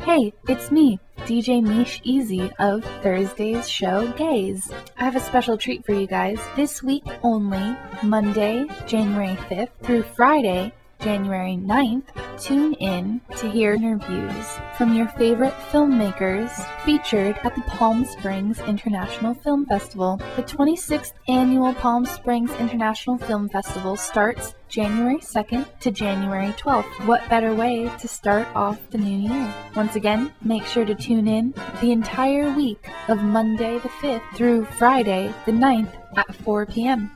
Hey, it's me, DJ Mish Easy of Thursday's show Gaze. I have a special treat for you guys. This week only, Monday, January 5th through Friday, January 9th, tune in to hear interviews from your favorite filmmakers featured at the Palm Springs International Film Festival. The 26th annual Palm Springs International Film Festival starts January 2nd to January 12th. What better way to start off the new year? Once again, make sure to tune in the entire week of Monday the 5th through Friday the 9th at 4 p.m.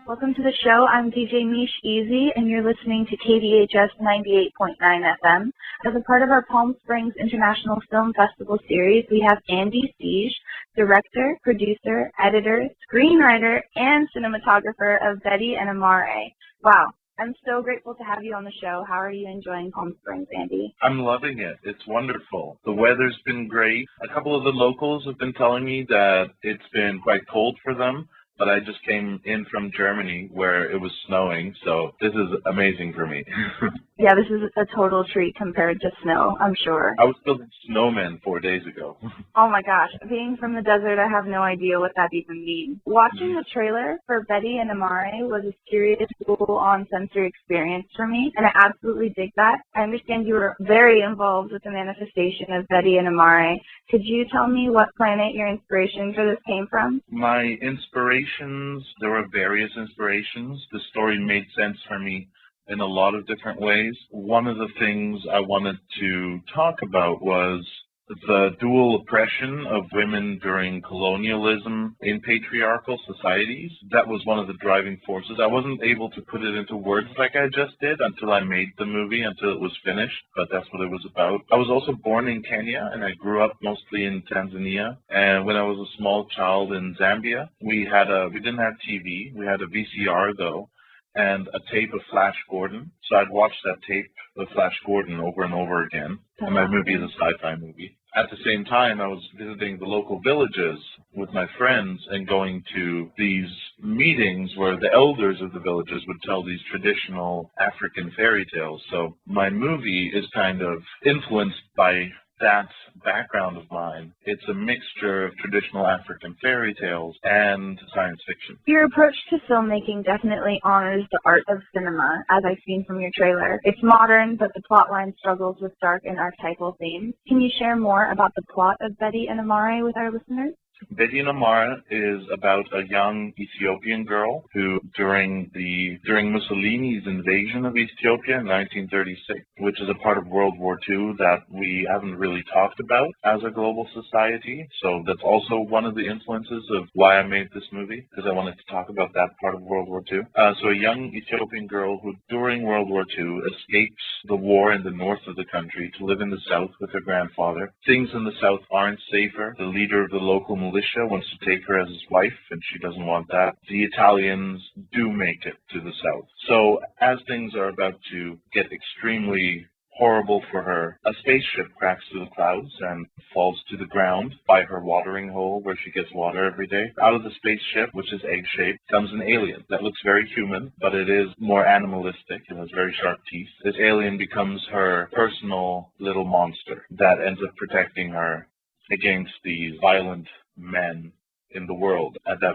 Welcome to the show. I'm DJ Mish Easy, and you're listening to KDHS 98.9 FM. As a part of our Palm Springs International Film Festival series, we have Andy Siege, director, producer, editor, screenwriter, and cinematographer of Beti and Amare. Wow. I'm so grateful to have you on the show. How are you enjoying Palm Springs, Andy? I'm loving it. It's wonderful. The weather's been great. A couple of the locals have been telling me that it's been quite cold for them. But I just came in from Germany where it was snowing, so this is amazing for me. Yeah, this is a total treat compared to snow, I'm sure. I was building snowmen 4 days ago. Oh my gosh, being from the desert, I have no idea what that even means. Watching the trailer for Beti and Amare was a serious full-on sensory experience for me, and I absolutely dig that. I understand you were very involved with the manifestation of Beti and Amare. Could you tell me what planet your inspiration for this came from? My inspirations, there were various inspirations. The story made sense for me in a lot of different ways. One of the things I wanted to talk about was the dual oppression of women during colonialism in patriarchal societies. That was one of the driving forces. I wasn't able to put it into words like I just did until I made the movie, until it was finished, but that's what it was about. I was also born in Kenya, and I grew up mostly in Tanzania. And when I was a small child in Zambia, we didn't have TV. We had a VCR, though, and a tape of Flash Gordon. So I'd watch that tape of Flash Gordon over and over again. And my movie is a sci-fi movie. At the same time, I was visiting the local villages with my friends and going to these meetings where the elders of the villages would tell these traditional African fairy tales. So my movie is kind of influenced by that background of mine. It's a mixture of traditional African fairy tales and science fiction. Your approach to filmmaking definitely honors the art of cinema, as I've seen from your trailer. It's modern, but the plotline struggles with dark and archetypal themes. Can you share more about the plot of Beti and Amare with our listeners? Beti and Amare is about a young Ethiopian girl who, during Mussolini's invasion of Ethiopia in 1936, which is a part of World War II that we haven't really talked about as a global society. So that's also one of the influences of why I made this movie, because I wanted to talk about that part of World War II. So a young Ethiopian girl who, during World War II, escapes the war in the north of the country to live in the south with her grandfather. Things in the south aren't safer. The leader of the local militia wants to take her as his wife, and she doesn't want that. The Italians do make it to the south. So as things are about to get extremely horrible for her, a spaceship cracks through the clouds and falls to the ground by her watering hole where she gets water every day. Out of the spaceship, which is egg-shaped, comes an alien that looks very human, but it is more animalistic and has very sharp teeth. This alien becomes her personal little monster that ends up protecting her against these violent men in the world at that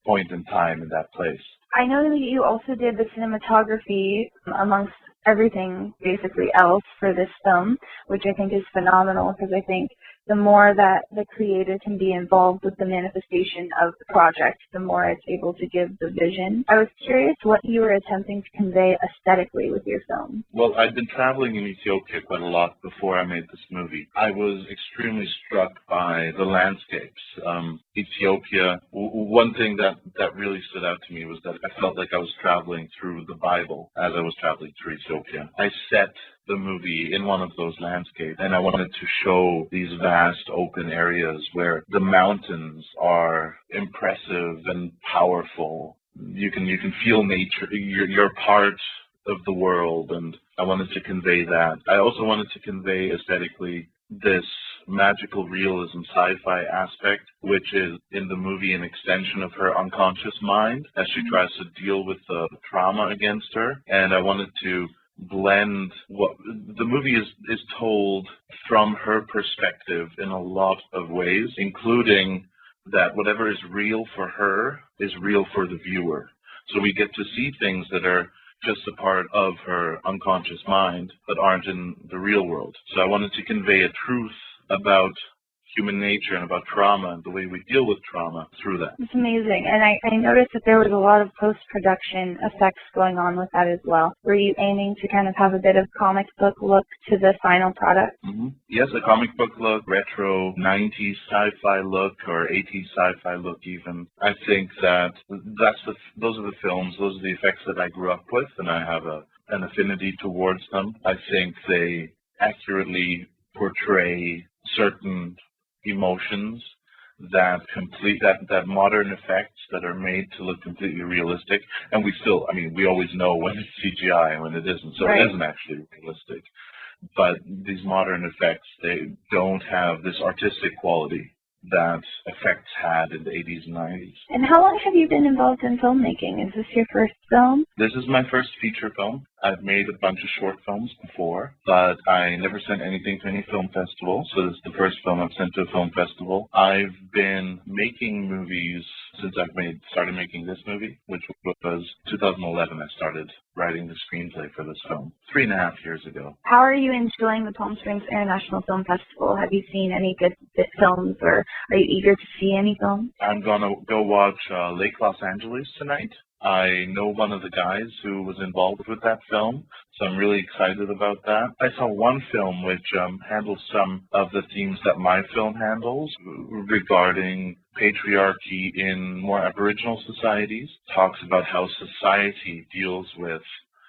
point in time, in that place. I know that you also did the cinematography amongst everything basically else for this film, which I think is phenomenal, because I think the more that the creator can be involved with the manifestation of the project, the more it's able to give the vision. I was curious what you were attempting to convey aesthetically with your film. Well, I'd been traveling in Ethiopia quite a lot before I made this movie. I was extremely struck by the landscapes. Ethiopia, one thing that really stood out to me was that I felt like I was traveling through the Bible as I was traveling through Ethiopia. I set the movie in one of those landscapes, and I wanted to show these vast open areas where the mountains are impressive and powerful. You can feel nature. You're part of the world, and I wanted to convey that. I also wanted to convey aesthetically this magical realism sci-fi aspect, which is in the movie an extension of her unconscious mind as she tries to deal with the trauma against her. And I wanted to blend what the movie is told from her perspective in a lot of ways, including that whatever is real for her is real for the viewer. So we get to see things that are just a part of her unconscious mind but aren't in the real world. So I wanted to convey a truth about human nature and about trauma and the way we deal with trauma through that. It's amazing. And I noticed that there was a lot of post-production effects going on with that as well. Were you aiming to kind of have a bit of comic book look to the final product? Mm-hmm. Yes, a comic book look, retro 90s sci-fi look, or 80s sci-fi look even. I think that those are the films, those are the effects that I grew up with, and I have an affinity towards them. I think they accurately portray certain emotions that modern effects that are made to look completely realistic. And we always know when it's CGI and when it isn't, so Right. It isn't actually realistic. But these modern effects, they don't have this artistic quality that effects had in the 80s and 90s. And how long have you been involved in filmmaking? Is this your first film? This is my first feature film. I've made a bunch of short films before, but I never sent anything to any film festival, so this is the first film I've sent to a film festival. I've been making movies since I've started making this movie, which was 2011. I started writing the screenplay for this film 3.5 years ago. How are you enjoying the Palm Springs International Film Festival? Have you seen any good films, or are you eager to see any films? I'm gonna go watch Lake Los Angeles tonight. I know one of the guys who was involved with that film, so I'm really excited about that. I saw one film which handles some of the themes that my film handles regarding patriarchy in more Aboriginal societies. Talks about how society deals with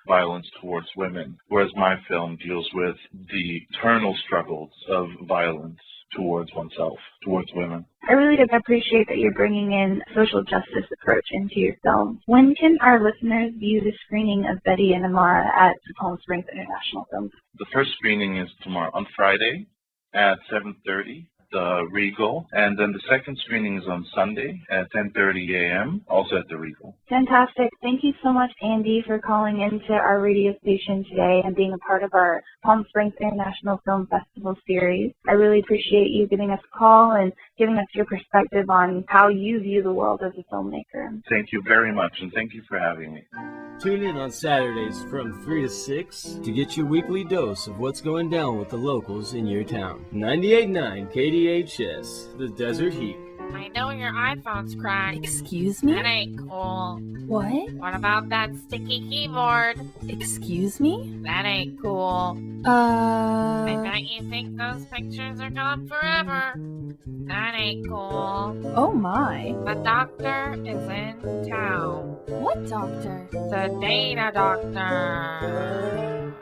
violence towards women, whereas my film deals with the internal struggles of violence towards oneself, towards women. I really appreciate that you're bringing in a social justice approach into your film. When can our listeners view the screening of Beti and Amare at the Palm Springs International Film? The first screening is tomorrow, on Friday at 7:30, the Regal, and then the second screening is on Sunday at 10:30 a.m., also at the Regal. Fantastic. Thank you so much, Andy, for calling into our radio station today and being a part of our Palm Springs International Film Festival series. I really appreciate you giving us a call and giving us your perspective on how you view the world as a filmmaker. Thank you very much, and thank you for having me. Tune in on Saturdays from 3 to 6 to get your weekly dose of what's going down with the locals in your town. 98.9 KDHS, the Desert Heat. I know your iPhone's cracked. Excuse me? That ain't cool. What? What about that sticky keyboard? Excuse me? That ain't cool. I Uh... bet you think those pictures are gone forever. That ain't cool. Oh my. The doctor is in town. What doctor? The data doctor.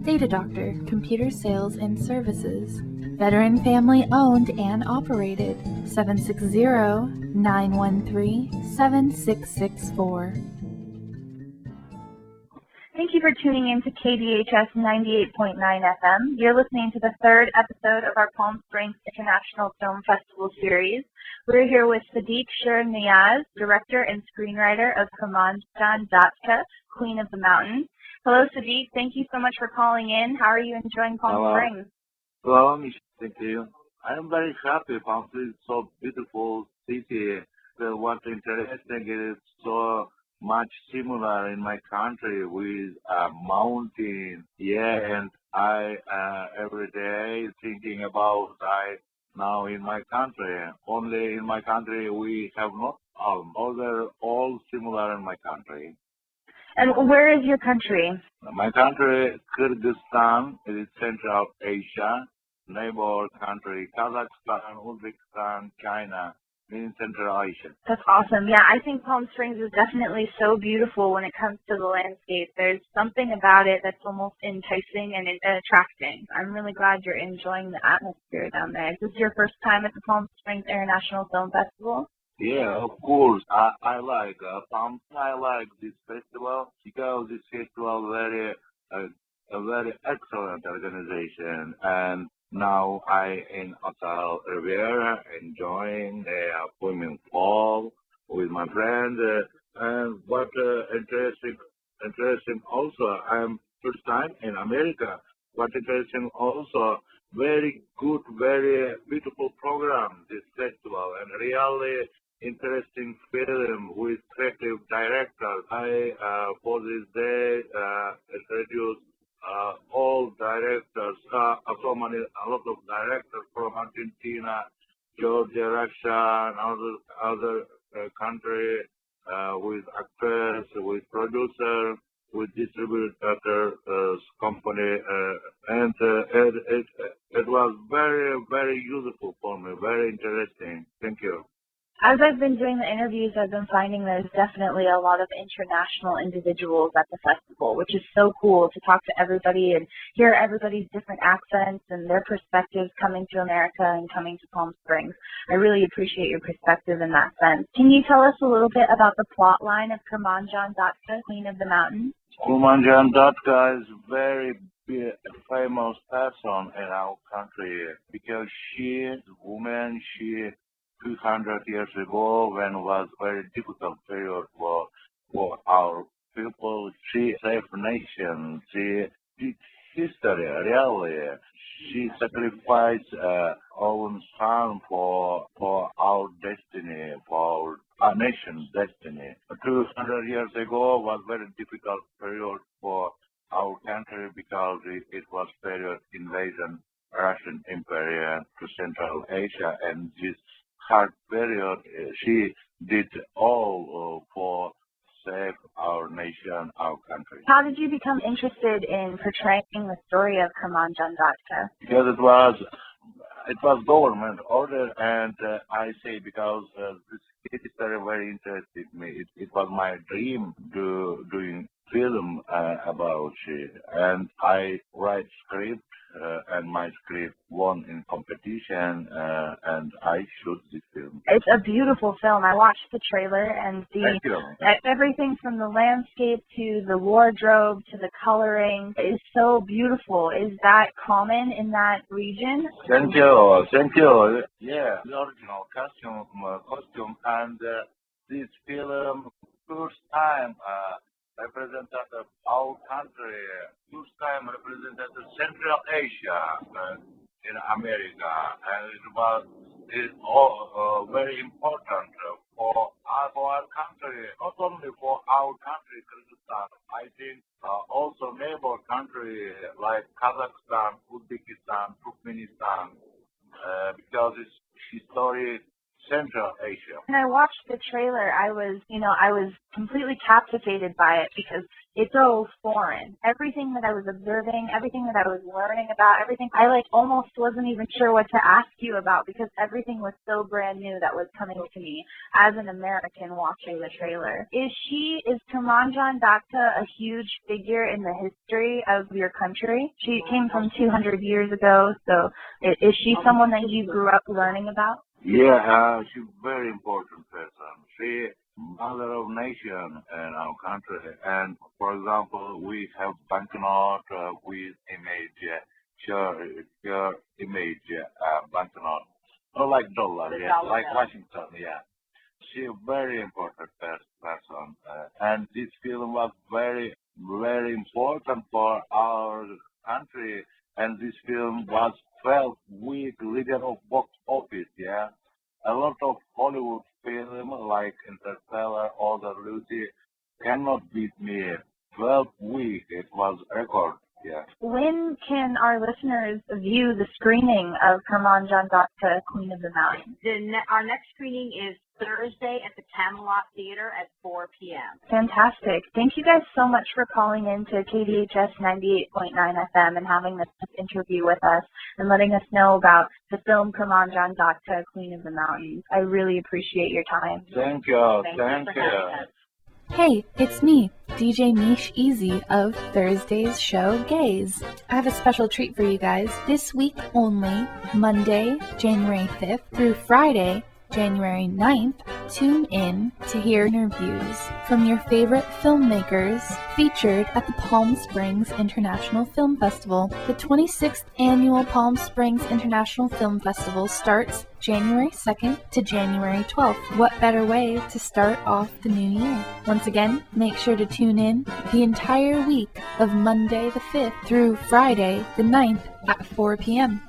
Data Doctor, Computer Sales and Services. Veteran family owned and operated. 760-913-7664. Thank you for tuning in to KDHS 98.9 FM. You're listening to the third episode of our Palm Springs International Film Festival series. We're here with Sadiq Shir-Niyaz, director and screenwriter of Kurmanjan Datka, Queen of the Mountains. Hello, Sadiq. Thank you so much for calling in. How are you enjoying Palm Springs? Hello, Mish. Thank you. I am very happy. Palm Springs is so beautiful city. What's interesting is so much similar in my country with mountain. Yeah, and I every day thinking about now in my country. Only in my country we have not they're all similar in my country. And where is your country? My country, Kyrgyzstan, is Central Asia, neighbor country, Kazakhstan, Uzbekistan, China, in Central Asia. That's awesome. Yeah, I think Palm Springs is definitely so beautiful when it comes to the landscape. There's something about it that's almost enticing and attracting. I'm really glad you're enjoying the atmosphere down there. Is this your first time at the Palm Springs International Film Festival? Yeah, of course. I like Palm. I like this festival because this festival a very excellent organization. And now I in Hotel Riviera enjoying the swimming pool with my friend. And what interesting also, I'm first time in America. What interesting also, very good, very beautiful program, this festival, and really interesting film with creative directors. For this day, introduce all directors, a lot of directors from Argentina, Georgia, Russia, and other country, with actors, with producer, with distributor company, and it was very, very useful for me, very interesting. Thank you. As I've been doing the interviews, I've been finding there's definitely a lot of international individuals at the festival, which is so cool to talk to everybody and hear everybody's different accents and their perspectives coming to America and coming to Palm Springs. I really appreciate your perspective in that sense. Can you tell us a little bit about the plot line of Kurmanjan Datka, Queen of the Mountain? Kurmanjan Datka is very famous person in our country because she is a woman. She 200 years ago, when was very difficult period for our people, she saved nation. She did history, really. She sacrificed own son for our destiny, for our nation's destiny. 200 years ago was very difficult period for our country because it was period invasion Russian Empire to Central Asia, and this hard period, she did all for save our nation, our country. How did you become interested in portraying the story of Kurmanjan Datka? Because it was government order, and I say because this history very interested me. It was my dream doing film about it, and I write script. And my script won in competition, and I shoot this film. It's a beautiful film. I watched the trailer, and everything from the landscape to the wardrobe to the coloring is so beautiful. Is that common in that region? Thank you. Yeah, the original costume, and this film first time represented our country, first time represented Central Asia in America, and it was very important for our country, not only for our country, Kyrgyzstan. I think also neighbor country like Kazakhstan, Uzbekistan, Turkmenistan, because it's history Central Asia. When I watched the trailer, I was completely captivated by it because it's so foreign. Everything that I was observing, everything that I was learning about, everything, I almost wasn't even sure what to ask you about because everything was so brand new that was coming to me as an American watching the trailer. Is Kurmanjan Datka a huge figure in the history of your country? She came from 200 years ago, so is she someone that you grew up learning about? Yeah, she's a very important person. She mother of nation in our country. And for example, we have banknote with image, her image banknote, not like dollar, yeah, like Washington, yeah. She's a very important person, and this film was very, very important for our country. And this film was 12-week leader of box office, yeah. A lot of Hollywood film like Interstellar or The Lucy cannot beat me. 12 weeks, it was record, yeah. When can our listeners view the screening of Kurmanjan Datka, Queen of the Mountain? Our next screening is Thursday at the Camelot Theater at 4 p.m. Fantastic. Thank you guys so much for calling in to KDHS 98.9 FM and having this interview with us and letting us know about the film Kurmanjan Datka, Queen of the Mountains. I really appreciate your time. Thank you. Thank you. Hey, it's me, DJ Mish Easy of Thursday's show Gaze. I have a special treat for you guys. This week only, Monday, January 5th through Friday, January 9th, tune in to hear interviews from your favorite filmmakers featured at the Palm Springs International Film Festival. The 26th Annual Palm Springs International Film Festival starts January 2nd to January 12th. What better way to start off the new year? Once again, make sure to tune in the entire week of Monday the 5th through Friday the 9th at 4 p.m.